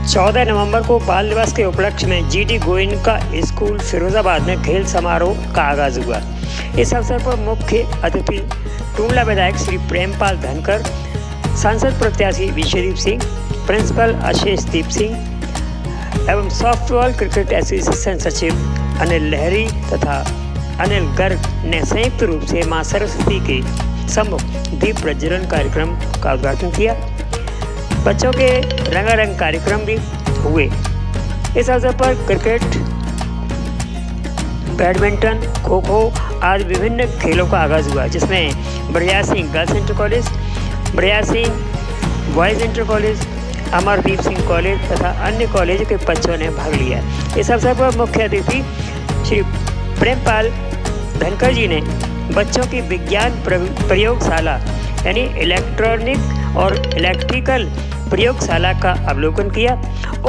14 नवंबर को बाल दिवस के उपलक्ष्य में जीडी गोयनका स्कूल फिरोजाबाद में खेल समारोह का आगाज हुआ। इस अवसर पर मुख्य अतिथि टूंडला विधायक श्री प्रेमपाल धनकर, सांसद प्रत्याशी विश्वदीप सिंह, प्रिंसिपल अशेषदीप सिंह एवं सॉफ्टबॉल क्रिकेट एसोसिएशन सचिव अनिल लहरी तथा अनिल गर्ग ने संयुक्त रूप से मां सरस्वती के सम्मुख दीप प्रज्वलन कार्यक्रम का उद्घाटन किया। बच्चों के रंगारंग कार्यक्रम भी हुए। इस अवसर पर क्रिकेट, बैडमिंटन, खो खो आदि विभिन्न खेलों का आगाज हुआ, जिसमें बड़ियार सिंह गर्ल्स इंटर कॉलेज, बड़ियार Singh boys inter college, Amardeep Singh college तथा अन्य कॉलेज के बच्चों ने भाग लिया। इस अवसर पर मुख्य अतिथि श्री प्रेमपाल धनकर जी ने बच्चों की विज्ञान प्रयोगशाला यानी इलेक्ट्रॉनिक और इलेक्ट्रिकल प्रयोगशाला का अवलोकन किया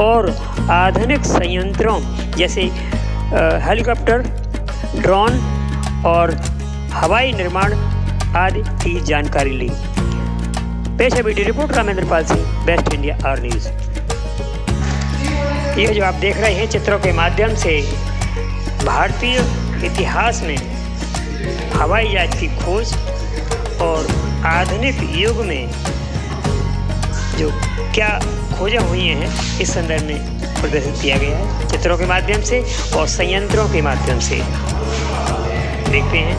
और आधुनिक संयंत्रों जैसे हेलीकॉप्टर, ड्रोन और हवाई निर्माण आदि की जानकारी ली। पेश है video report Ramendrapal Singh, best India hour news. ये जो आप देख रहे हैं चित्रों के माध्यम से भारतीय इतिहास में हवाई जहाज की खोज और आधुनिक युग में जो क्या खोजें हुई हैं इस संदर्भ में प्रदर्शित किया गया है चित्रों के माध्यम से और संयंत्रों के माध्यम से देखते हैं।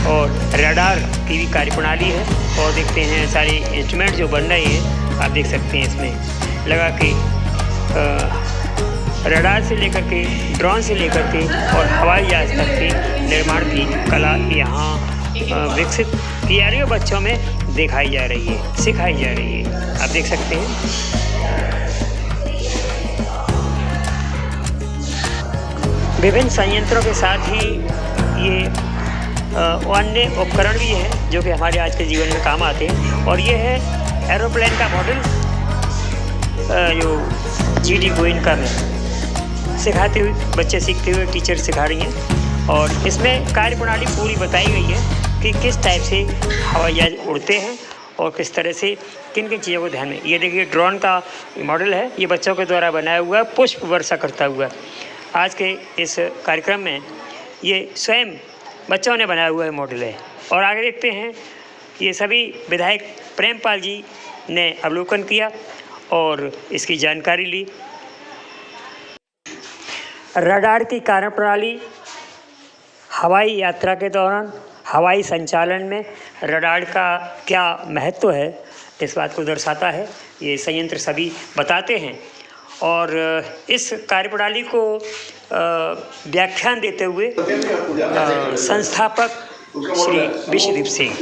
और रडार की भी कार्यप्रणाली है और देखते हैं सारे इंस्ट्रूमेंट जो बन रहे हैं, आप देख सकते हैं इसमें लगा के रडार से लेकर के ड्रोन से लेकर के और हवाई जहाज तक के निर्माण की कला यहाँ विकसित की जा रही है, बच्चों में दिखाई जा रही है, सिखाई जा रही है, आप देख सकते हैं। विभिन्न संयंत्रों के साथ ही ये अन्य उपकरण भी हैं जो कि हमारे आज के जीवन में काम आते हैं। और ये है एरोप्लेन का मॉडल जो जीडी गोयनका में सिखाते हुए बच्चे सीखते हुए टीचर सिखा रही हैं और इसमें कार्यप्रणाली पूरी बताई गई है कि किस टाइप से हवाई जहाज उड़ते हैं और किस तरह से किन किन चीज़ों को ध्यान में। ये देखिए ड्रोन का मॉडल है, ये बच्चों के द्वारा बनाया हुआ पुष्प वर्षा करता हुआ आज के इस कार्यक्रम में ये स्वयं बच्चों ने बनाया हुआ मॉडल है। और आगे देखते हैं, ये सभी विधायक प्रेमपाल जी ने अवलोकन किया और इसकी जानकारी ली। रडार की कार्यप्रणाली हवाई यात्रा के दौरान हवाई संचालन में रडार का क्या महत्व है इस बात को दर्शाता है, ये संयंत्र सभी बताते हैं। और इस कार्यप्रणाली को व्याख्यान देते हुए संस्थापक श्री विश्वदीप सिंह।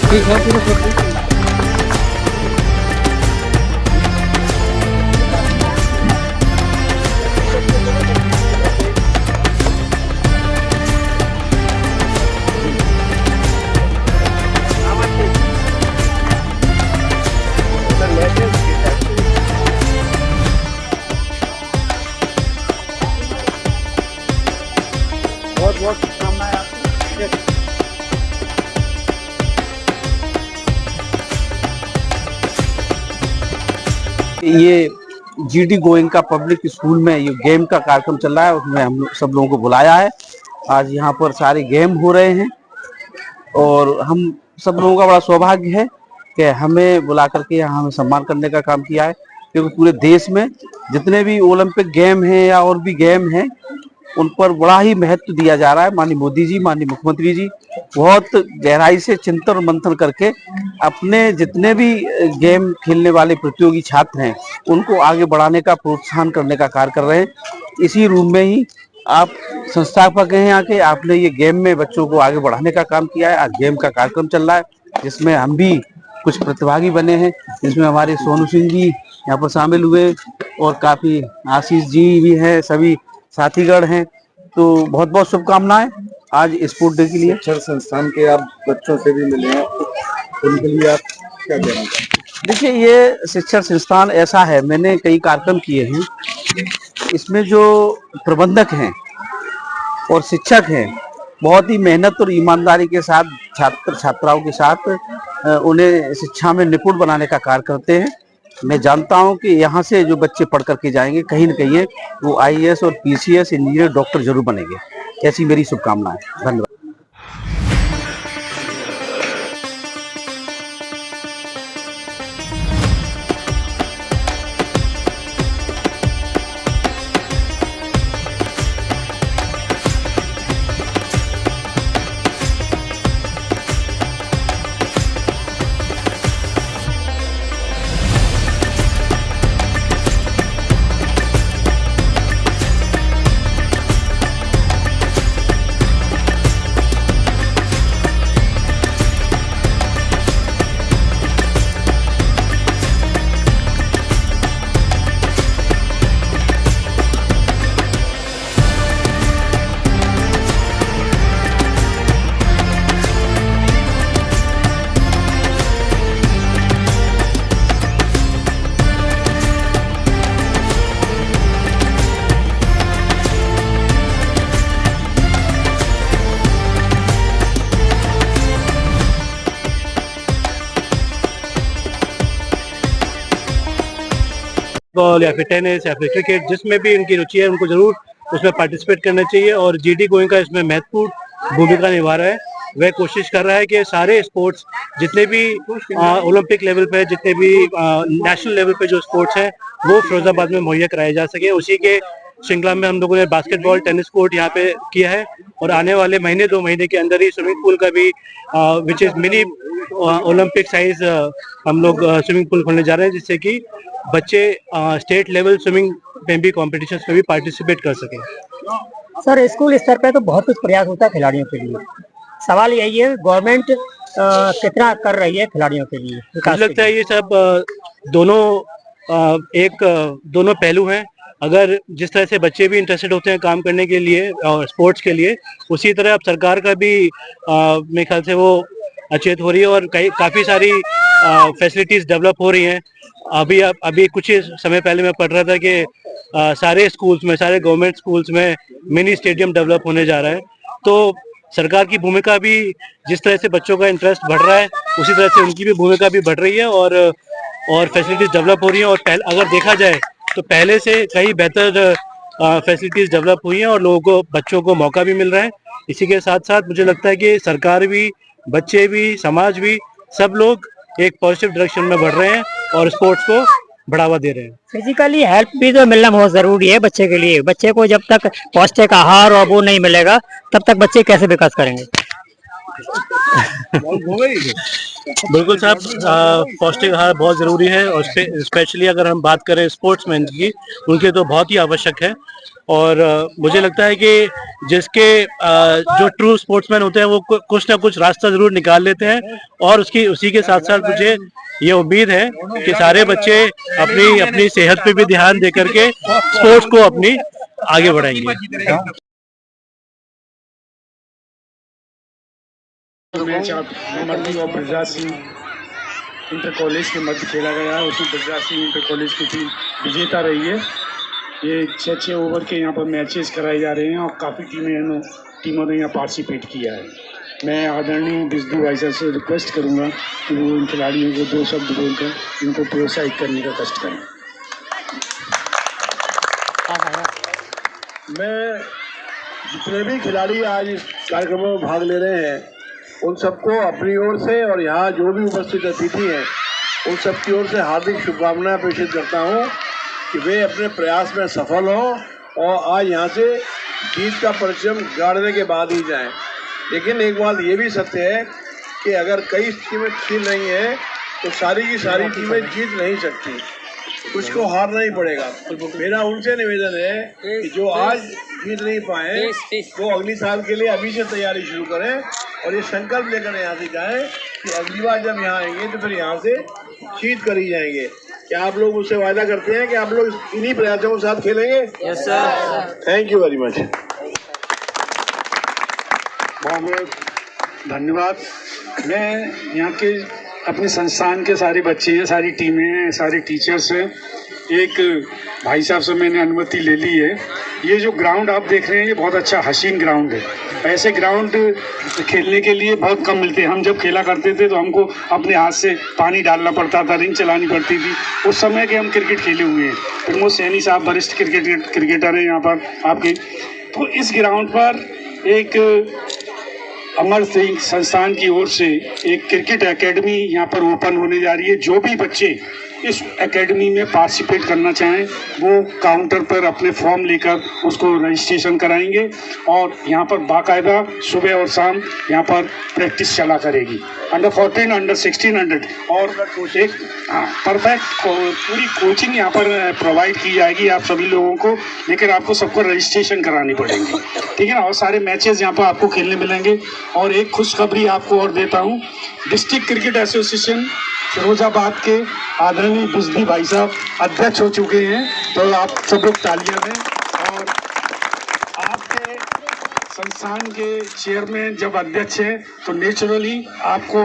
ठीक है पूरा बहुत शुभकामनाएं आपको। ये जीडी गोयनका पब्लिक स्कूल में ये गेम का कार्यक्रम चल रहा है, उसमें हम सब लोगों को बुलाया है। आज यहाँ पर सारे गेम हो रहे हैं और हम सब लोगों का बड़ा सौभाग्य है कि हमें बुला करके यहाँ हमें सम्मान करने का काम किया है, क्योंकि पूरे देश में जितने भी ओलंपिक गेम हैं या और भी गेम हैं उन पर बड़ा ही महत्व दिया जा रहा है। माननीय मोदी जी, माननीय मुख्यमंत्री जी बहुत गहराई से चिंतन मंथन करके अपने जितने भी गेम खेलने वाले प्रतियोगी छात्र हैं उनको आगे बढ़ाने का, प्रोत्साहन करने का कार्य कर रहे हैं। इसी रूम में ही आप संस्थापक हैं यहाँ के, आपने ये गेम में बच्चों को आगे बढ़ाने का काम किया है। आज गेम का कार्यक्रम चल रहा है जिसमें हम भी कुछ प्रतिभागी बने हैं, जिसमें हमारे सोनू सिंह जी यहाँ पर शामिल हुए और काफी आशीष जी भी हैं, सभी साथीगण हैं। तो बहुत बहुत शुभकामनाएं आज स्पोर्ट डे के लिए। शिक्षण संस्थान के आप बच्चों से भी मिले हैं, उनके लिए आप क्या कहना चाहते हैं? देखिए, ये शिक्षण संस्थान ऐसा है, मैंने कई कार्यक्रम किए हैं, इसमें जो प्रबंधक हैं और शिक्षक हैं बहुत ही मेहनत और ईमानदारी के साथ छात्र छात्राओं के साथ उन्हें शिक्षा में निपुण बनाने का कार्य करते हैं। मैं जानता हूं कि यहाँ से जो बच्चे पढ़ करके जाएंगे कहीं न कहीं वो आईएएस और पीसीएस, इंजीनियर, डॉक्टर जरूर बनेंगे। ऐसी मेरी शुभकामनाएं। धन्यवाद। फुटबॉल या फिर टेनिस या फिर क्रिकेट, जिसमें भी इनकी रुचि है उनको जरूर उसमें पार्टिसिपेट करना चाहिए। और जीडी गोइंका इसमें महत्वपूर्ण भूमिका निभा रहा है। वह कोशिश कर रहा है कि सारे स्पोर्ट्स जितने भी ओलंपिक लेवल पे, जितने भी नेशनल लेवल पे जो स्पोर्ट्स हैं वो फिरोजाबाद में मुहैया कराए जा सके। उसी के श्रृंखला में हम लोगों ने बास्केटबॉल, टेनिस कोर्ट यहाँ पे किया है और आने वाले महीने 2 महीने के अंदर ही स्विमिंग पूल का भी which is mini Olympic size हम लोग स्विमिंग पूल खोलने जा रहे हैं, जिससे कि बच्चे स्टेट लेवल स्विमिंग में भी कॉम्पिटिशन्स में भी पार्टिसिपेट कर सकें। सर, स्कूल स्तर पे तो बहुत कुछ प्रयास होता है खिलाड़ियों के लिए। सवाल यही है गवर्नमेंट कितना कर रही है खिलाड़ियों के लिए? मुझे लगता है ये सब दोनों पहलू हैं। अगर जिस तरह से बच्चे भी इंटरेस्टेड होते हैं काम करने के लिए और स्पोर्ट्स के लिए, उसी तरह अब सरकार का भी मेरे ख्याल से वो अचेत हो रही है और काफी सारी फैसिलिटीज डेवलप हो रही हैं। अभी कुछ ही समय पहले मैं पढ़ रहा था कि सारे स्कूल्स में, सारे गवर्नमेंट स्कूल्स में मिनी स्टेडियम डेवलप होने जा रहा है। तो सरकार की भूमिका भी, जिस तरह से बच्चों का इंटरेस्ट बढ़ रहा है उसी तरह से उनकी भी भूमिका भी बढ़ रही है और फैसिलिटीज डेवलप हो रही हैं। और अगर देखा जाए तो पहले से कई बेहतर फैसिलिटीज डेवलप हुई हैं और लोगों को, बच्चों को मौका भी मिल रहा है। इसी के साथ साथ मुझे लगता है कि सरकार भी, बच्चे भी, समाज भी, सब लोग एक पॉजिटिव डायरेक्शन में बढ़ रहे हैं और स्पोर्ट्स को बढ़ावा दे रहे हैं। फिजिकली हेल्प भी तो मिलना बहुत जरूरी है बच्चे के लिए। बच्चे को जब तक पौष्टिक आहार और वो नहीं मिलेगा तब तक बच्चे कैसे विकास करेंगे? बिल्कुल साहब, पौष्टिक आहार बहुत ज़रूरी है और स्पेशली अगर हम बात करें स्पोर्ट्समैन की, उनके तो बहुत ही आवश्यक है। और मुझे लगता है कि जिसके जो ट्रू स्पोर्ट्समैन होते हैं वो कुछ ना कुछ रास्ता जरूर निकाल लेते हैं। और उसी के साथ साथ मुझे ये उम्मीद है कि सारे बच्चे अपनी सेहत पे भी ध्यान दे करके स्पोर्ट्स को अपनी आगे बढ़ाएंगे। मैच मर्दी और ब्रजराज सिंह इंटर कॉलेज के मध्य खेला गया है। उसमें ब्रजराज सिंह इंटर कॉलेज की टीम विजेता रही है। ये 6-6 ओवर के यहाँ पर मैचेस कराए जा रहे हैं और काफ़ी टीमों ने यहाँ पार्टिसिपेट किया है। मैं आदरणीय बिजली भाई साहब से रिक्वेस्ट करूँगा कि वो इन खिलाड़ियों को 2 शब्द बोलकर इनको प्रोत्साहित करने का कष्ट करें। मैं जितने भी खिलाड़ी आज इस कार्यक्रम में भाग ले रहे हैं उन सबको अपनी ओर से और यहाँ जो भी उपस्थित अतिथि हैं उन सबकी ओर से हार्दिक शुभकामनाएं प्रेषित करता हूँ कि वे अपने प्रयास में सफल हों और आज यहाँ से जीत का परचम गाड़ने के बाद ही जाएं। लेकिन एक बात ये भी सत्य है कि अगर कई टीमें खेल रही हैं तो सारी की सारी टीमें जीत नहीं सकती, कुछ को हारना ही पड़ेगा। मेरा उनसे निवेदन है कि जो आज जीत नहीं पाए वो अगली साल के लिए अभी से तैयारी शुरू करें और ये संकल्प लेकर यहाँ से जाएं कि अगली बार जब यहाँ आएंगे तो फिर यहाँ से जीत कर ही जाएंगे। क्या आप लोग मुझसे वादा करते हैं कि आप लोग इन्हीं प्रयासों के साथ खेलेंगे? Yes sir. Thank you very much. बहुत बहुत धन्यवाद। मैं यहाँ के अपने संस्थान के सारे बच्चे हैं, सारी टीमें हैं, सारे टीचर्स हैं। एक भाई साहब से मैंने अनुमति ले ली है। ये जो ग्राउंड आप देख रहे हैं ये बहुत अच्छा हसीन ग्राउंड है। ऐसे ग्राउंड खेलने के लिए बहुत कम मिलते हैं। हम जब खेला करते थे तो हमको अपने हाथ से पानी डालना पड़ता था, रिंग चलानी पड़ती थी। उस समय के हम क्रिकेट खेले हुए हैं। प्रमोद सैनी साहब वरिष्ठ क्रिकेटर हैं यहाँ पर आपके। तो इस ग्राउंड पर एक अमर सिंह संस्थान की ओर से एक क्रिकेट एकेडमी यहाँ पर ओपन होने जा रही है। जो भी बच्चे इस एकेडमी में पार्टिसिपेट करना चाहें वो काउंटर पर अपने फॉर्म लेकर उसको रजिस्ट्रेशन कराएंगे और यहाँ पर बाकायदा सुबह और शाम यहाँ पर प्रैक्टिस चला करेगी। अंडर 14, अंडर 16, अंडर और एक परफेक्ट पूरी कोचिंग यहाँ पर प्रोवाइड की जाएगी आप सभी लोगों को। लेकिन आपको सबको रजिस्ट्रेशन करानी पड़ेगी, ठीक है ना। और सारे मैचेस यहाँ पर आपको खेलने मिलेंगे। और एक खुशखबरी आपको और देता हूँ, डिस्ट्रिक्ट क्रिकेट एसोसिएशन फिरोजाबाद के आदरणीय बिजली भाई साहब अध्यक्ष हो चुके हैं। तो आप सब लोग तालियां दें। और आपके संस्थान के चेयरमैन जब अध्यक्ष हैं तो नेचुरली आपको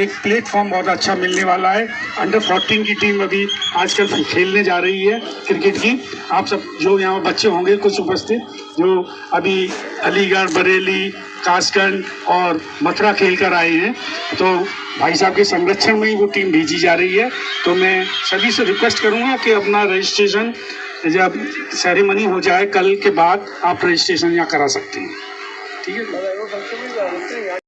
एक प्लेटफॉर्म बहुत अच्छा मिलने वाला है। अंडर 14 की टीम अभी आजकल खेलने जा रही है क्रिकेट की। आप सब जो यहाँ बच्चे होंगे कुछ उपस्थित जो अभी अलीगढ़, बरेली, कासगंज और मथुरा खेल कर आए हैं, तो भाई साहब के संरक्षण में ही वो टीम भेजी जा रही है। तो मैं सभी से रिक्वेस्ट करूंगा कि अपना रजिस्ट्रेशन जब सेरेमनी हो जाए कल के बाद आप रजिस्ट्रेशन यहाँ करा सकते हैं, ठीक है।